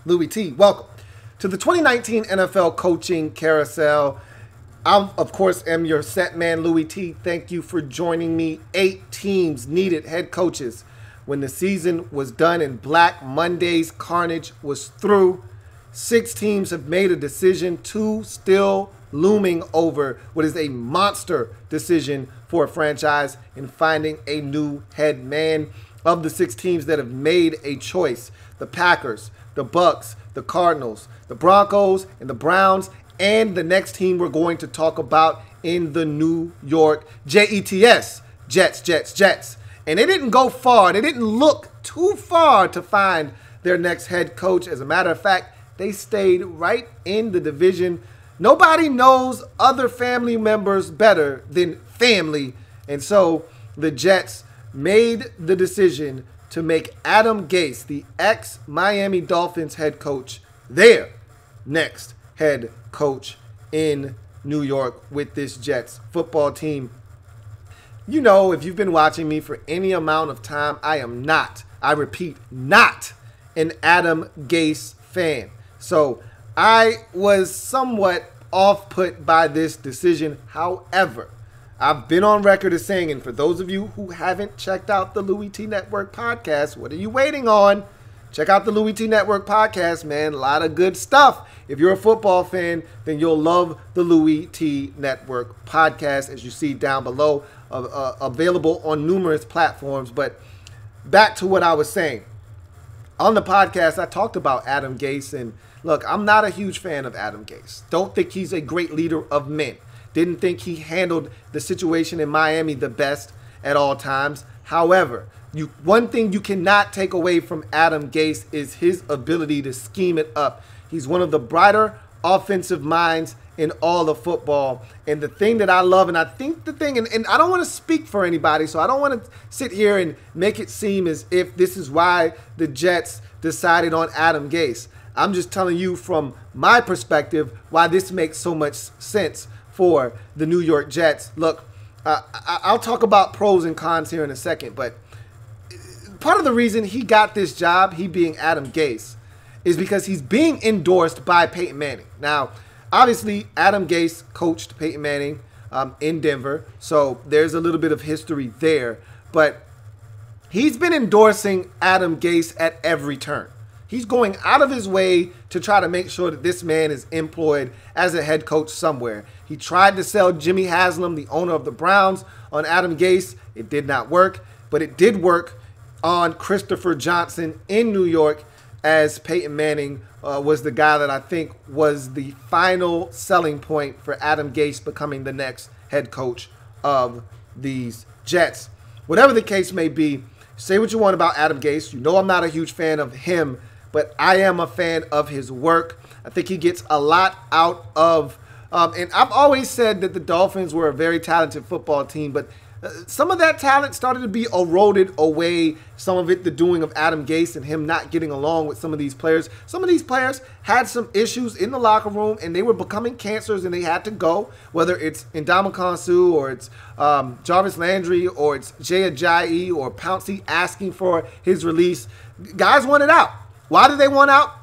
Louie T. Welcome to the 2019 NFL Coaching Carousel. I, of course, am your set man, Louie T. Thank you for joining me. 8 teams needed head coaches when the season was done and Black Monday's carnage was through. 6 teams have made a decision, 2 still looming over what is a monster decision for a franchise in finding a new head man. Of the 6 teams that have made a choice, the Packers, the Bucks, the Cardinals, the Broncos, and the Browns, and the next team we're going to talk about in the New York Jets, Jets. And they didn't go far. They didn't look too far to find their next head coach. As a matter of fact, they stayed right in the division. Nobody knows other family members better than family. And so the Jets made the decision to make Adam Gase, the ex-Miami Dolphins head coach, their next head coach in New York with this Jets football team. You know, if you've been watching me for any amount of time, I am not, I repeat, not an Adam Gase fan. So I was somewhat off-put by this decision. However, I've been on record as saying, and for those of you who haven't checked out the Louie T Network podcast, what are you waiting on? Check out the Louie T Network podcast, man. A lot of good stuff. If you're a football fan, then you'll love the Louie T Network podcast, as you see down below, available on numerous platforms. But back to what I was saying. On the podcast, I talked about Adam Gase, and look, I'm not a huge fan of Adam Gase. Don't think he's a great leader of men. Didn't think he handled the situation in Miami the best at all times. However, one thing you cannot take away from Adam Gase is his ability to scheme it up. He's one of the brighter offensive minds in all of football. And the thing that I love, and I think the thing, and I don't want to speak for anybody, so I don't want to sit here and make it seem as if this is why the Jets decided on Adam Gase. I'm just telling you from my perspective why this makes so much sense for the New York Jets. Look, I'll talk about pros and cons here in a second, but part of the reason he got this job, he being Adam Gase, is because he's being endorsed by Peyton Manning. Now, obviously, Adam Gase coached Peyton Manning in Denver, so there's a little bit of history there, but he's been endorsing Adam Gase at every turn. He's going out of his way to try to make sure that this man is employed as a head coach somewhere. He tried to sell Jimmy Haslam, the owner of the Browns, on Adam Gase. It did not work, but it did work on Christopher Johnson in New York, as Peyton Manning was the guy that I think was the final selling point for Adam Gase becoming the next head coach of these Jets. Whatever the case may be, say what you want about Adam Gase. You know I'm not a huge fan of him, but I am a fan of his work. I think he gets a lot out of, and I've always said that the Dolphins were a very talented football team, but some of that talent started to be eroded away. Some of it the doing of Adam Gase and him not getting along with some of these players. Some of these players had some issues in the locker room, and they were becoming cancers, and they had to go, whether it's Ndamukong Suh or it's Jarvis Landry or it's Jay Ajayi or Pouncey asking for his release. Guys wanted out. Why did they want out?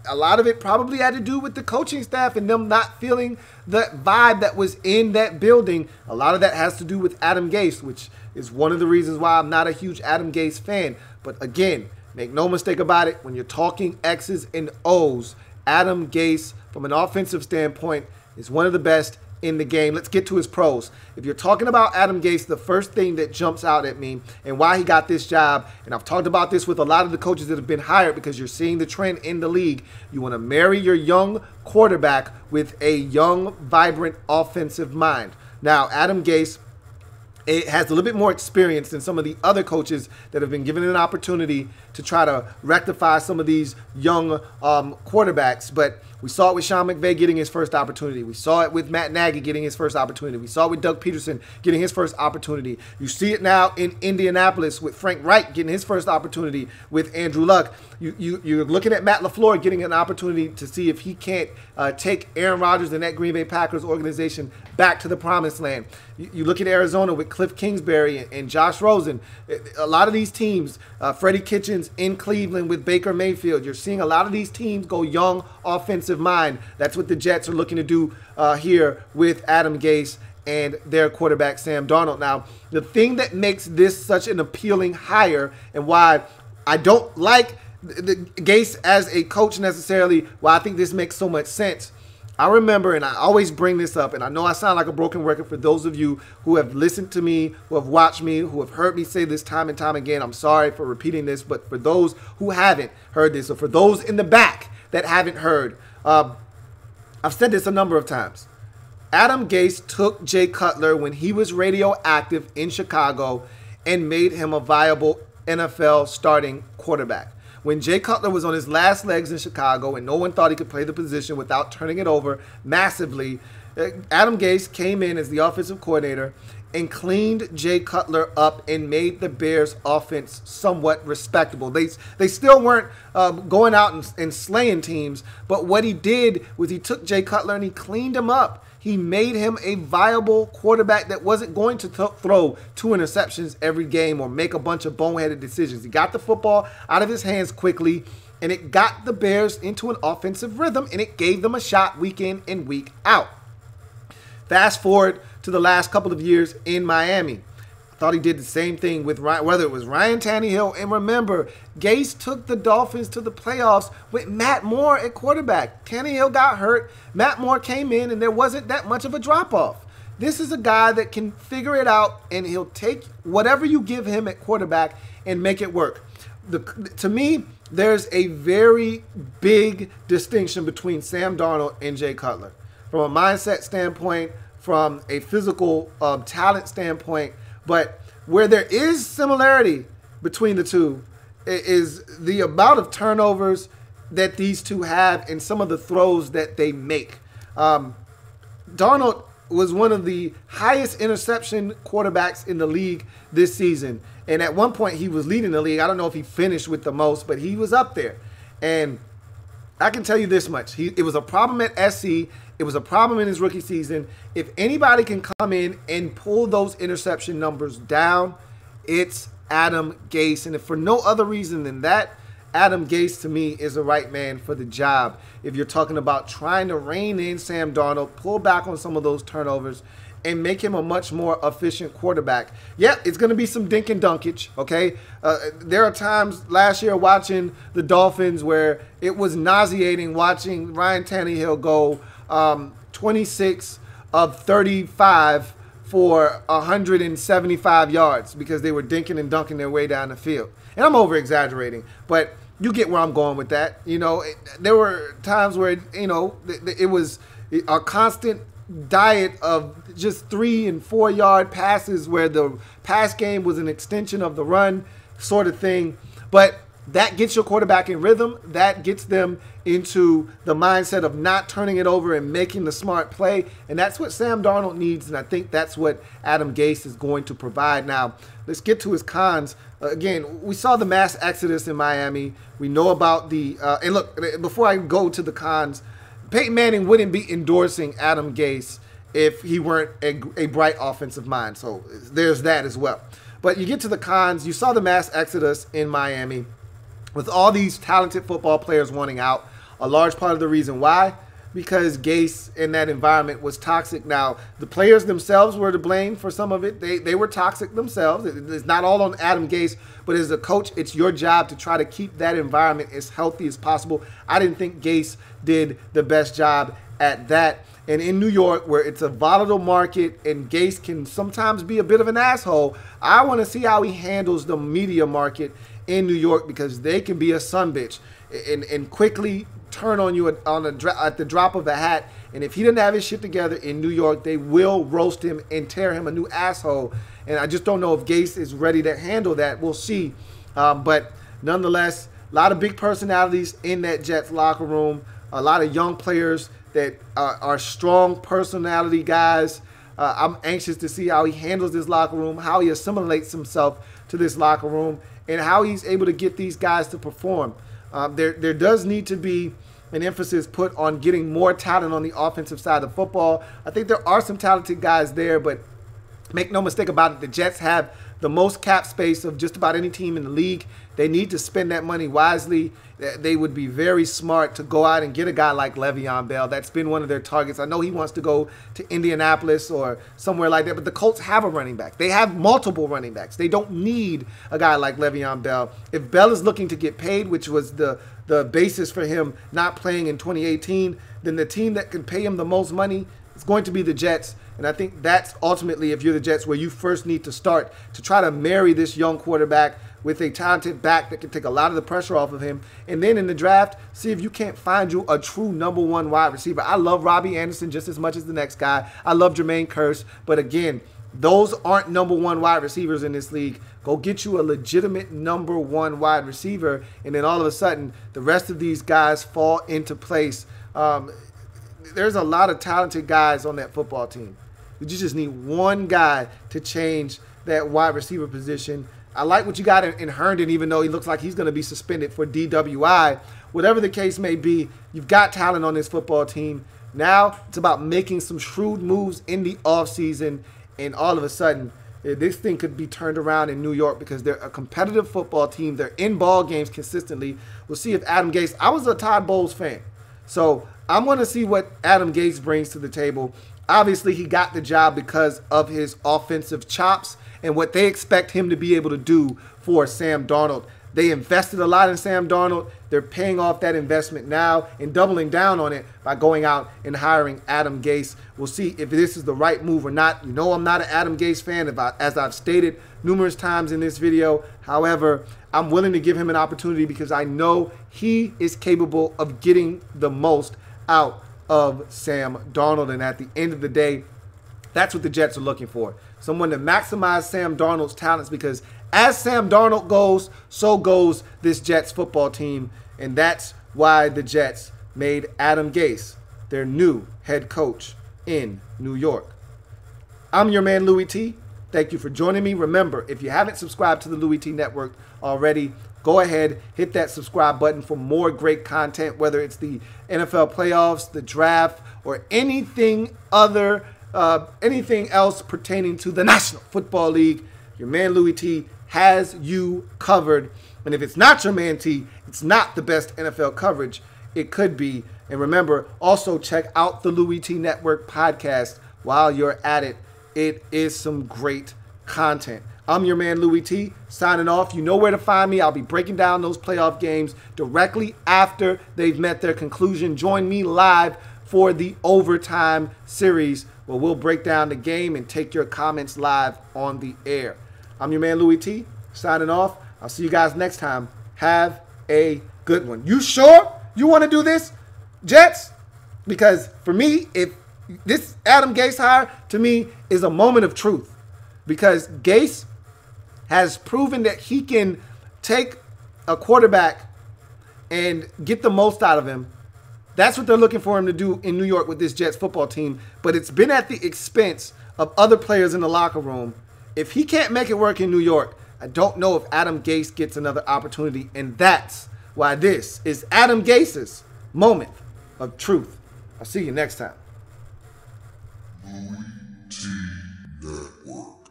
A lot of it probably had to do with the coaching staff and them not feeling the vibe that was in that building. A lot of that has to do with Adam Gase, which is one of the reasons why I'm not a huge Adam Gase fan. But again, make no mistake about it, when you're talking X's and O's, Adam Gase, from an offensive standpoint, is one of the best in the game. Let's get to his pros. If you're talking about Adam Gase, the first thing that jumps out at me and why he got this job, and I've talked about this with a lot of the coaches that have been hired because you're seeing the trend in the league, you want to marry your young quarterback with a young, vibrant offensive mind. Now, Adam Gase, it has a little bit more experience than some of the other coaches that have been given an opportunity to try to rectify some of these young quarterbacks. But We saw it with Sean McVay getting his first opportunity. We saw it with Matt Nagy getting his first opportunity. We saw it with Doug Peterson getting his first opportunity. You see it now in Indianapolis with Frank Reich getting his first opportunity with Andrew Luck. You're looking at Matt LaFleur getting an opportunity to see if he can't take Aaron Rodgers and that Green Bay Packers organization back to the promised land. You look at Arizona with Cliff Kingsbury and Josh Rosen. A lot of these teams, Freddie Kitchens in Cleveland with Baker Mayfield. You're seeing a lot of these teams go young offensive mind. That's what the Jets are looking to do here with Adam Gase and their quarterback Sam Darnold. Now, the thing that makes this such an appealing hire and why I don't like the Gase as a coach necessarily, why I think this makes so much sense. I remember, and I always bring this up, and I know I sound like a broken record for those of you who have listened to me, who have watched me, who have heard me say this time and time again. I'm sorry for repeating this, but for those who haven't heard this, or for those in the back that haven't heard, I've said this a number of times. Adam Gase took Jay Cutler when he was radioactive in Chicago and made him a viable NFL starting quarterback. When Jay Cutler was on his last legs in Chicago and no one thought he could play the position without turning it over massively, Adam Gase came in as the offensive coordinator and cleaned Jay Cutler up and made the Bears' offense somewhat respectable. They still weren't going out and slaying teams, but what he did was he took Jay Cutler and he cleaned him up. He made him a viable quarterback that wasn't going to throw 2 interceptions every game or make a bunch of boneheaded decisions. He got the football out of his hands quickly, and it got the Bears into an offensive rhythm, and it gave them a shot week in and week out. Fast forward to the last couple of years in Miami. I thought he did the same thing with whether it was Ryan Tannehill. And remember, Gase took the Dolphins to the playoffs with Matt Moore at quarterback. Tannehill got hurt. Matt Moore came in, and there wasn't that much of a drop-off. This is a guy that can figure it out, and he'll take whatever you give him at quarterback and make it work. To me, there's a very big distinction between Sam Darnold and Jay Cutler. From a mindset standpoint, from a physical talent standpoint, but where there is similarity between the two is the amount of turnovers that these two have and some of the throws that they make. Darnold was one of the highest interception quarterbacks in the league this season. And at one point, he was leading the league. I don't know if he finished with the most, but he was up there. And I can tell you this much. It was a problem at SC. It was a problem in his rookie season. If anybody can come in and pull those interception numbers down, it's Adam Gase. And if for no other reason than that, Adam Gase, to me, is the right man for the job. If you're talking about trying to rein in Sam Darnold, pull back on some of those turnovers, and make him a much more efficient quarterback. Yeah, it's going to be some dink and dunkage, okay? There are times last year watching the Dolphins where it was nauseating watching Ryan Tannehill go 26 of 35 for 175 yards because they were dinking and dunking their way down the field. And I'm over-exaggerating, but you get where I'm going with that. You know, there were times where, you know, it was a constant diet of just 3 and 4 yard passes where the pass game was an extension of the run sort of thing. But that gets your quarterback in rhythm. That gets them into the mindset of not turning it over and making the smart play. And that's what Sam Darnold needs, and I think that's what Adam Gase is going to provide. Now, let's get to his cons. Again, we saw the mass exodus in Miami. We know about the and look, before I go to the cons, Peyton Manning wouldn't be endorsing Adam Gase if he weren't a bright offensive mind. So there's that as well. But you get to the cons. You saw the mass exodus in Miami with all these talented football players wanting out. A large part of the reason why, because Gase in that environment was toxic. Now, the players themselves were to blame for some of it. They were toxic themselves. It's not all on Adam Gase, but as a coach, it's your job to try to keep that environment as healthy as possible. I didn't think Gase did the best job at that. And in New York, where it's a volatile market and Gase can sometimes be a bit of an asshole, I want to see how he handles the media market in New York, because they can be a sumbitch and quickly turn on you at the drop of a hat. And if he didn't have his shit together in New York, they will roast him and tear him a new asshole. And I just don't know if Gase is ready to handle that. We'll see. But nonetheless, a lot of big personalities in that Jets locker room. a lot of young players that are strong personality guys. I'm anxious to see how he handles this locker room, how he assimilates himself to this locker room, and how he's able to get these guys to perform. There does need to be an emphasis put on getting more talent on the offensive side of football. I think there are some talented guys there, but make no mistake about it, the Jets have the most cap space of just about any team in the league. They need to spend that money wisely. They would be very smart to go out and get a guy like Le'Veon Bell. That's been one of their targets. I know he wants to go to Indianapolis or somewhere like that, but the Colts have a running back. They have multiple running backs. They don't need a guy like Le'Veon Bell. If Bell is looking to get paid, which was the basis for him not playing in 2018, then the team that can pay him the most money is going to be the Jets. And I think that's ultimately, if you're the Jets, where you first need to start to try to marry this young quarterback with a talented back that can take a lot of the pressure off of him. And then in the draft, see if you can't find you a true #1 wide receiver. I love Robbie Anderson just as much as the next guy. I love Jermaine Kearse. But again, those aren't #1 wide receivers in this league. Go get you a legitimate #1 wide receiver, and then all of a sudden, the rest of these guys fall into place. There's a lot of talented guys on that football team. You just need one guy to change that wide receiver position. I like what you got in Herndon, even though he looks like he's going to be suspended for DWI. Whatever the case may be, you've got talent on this football team. Now it's about making some shrewd moves in the offseason, and all of a sudden, this thing could be turned around in New York because they're a competitive football team. They're in ball games consistently. We'll see if Adam Gase – I was a Todd Bowles fan, so I'm going to see what Adam Gase brings to the table. Obviously, he got the job because of his offensive chops and what they expect him to be able to do for Sam Darnold. They invested a lot in Sam Darnold. They're paying off that investment now and doubling down on it by going out and hiring Adam Gase. We'll see if this is the right move or not. You know I'm not an Adam Gase fan, as I've stated numerous times in this video. However, I'm willing to give him an opportunity because I know he is capable of getting the most out of Sam Darnold. And at the end of the day, that's what the Jets are looking for. Someone to maximize Sam Darnold's talents, because as Sam Darnold goes, so goes this Jets football team. And that's why the Jets made Adam Gase their new head coach in New York. I'm your man, Louie T. Thank you for joining me. Remember, if you haven't subscribed to the Louie T Network already, go ahead, hit that subscribe button for more great content, whether it's the NFL playoffs, the draft, or anything else pertaining to the National Football League. Your man Louie T has you covered. And if it's not your man T, it's not the best NFL coverage it could be. And remember, also check out the Louie T Network podcast while you're at it. It is some great content. I'm your man Louie T, signing off. You know where to find me. I'll be breaking down those playoff games directly after they've met their conclusion. Join me live for the overtime series, where we'll break down the game and take your comments live on the air. I'm your man Louie T, signing off. I'll see you guys next time. Have a good one. You sure you want to do this, Jets? Because for me, if this Adam Gase hire, to me, is a moment of truth. Because Gase has proven that he can take a quarterback and get the most out of him. That's what they're looking for him to do in New York with this Jets football team. But it's been at the expense of other players in the locker room. If he can't make it work in New York, I don't know if Adam Gase gets another opportunity. And that's why this is Adam Gase's moment of truth. I'll see you next time. Louie T Network.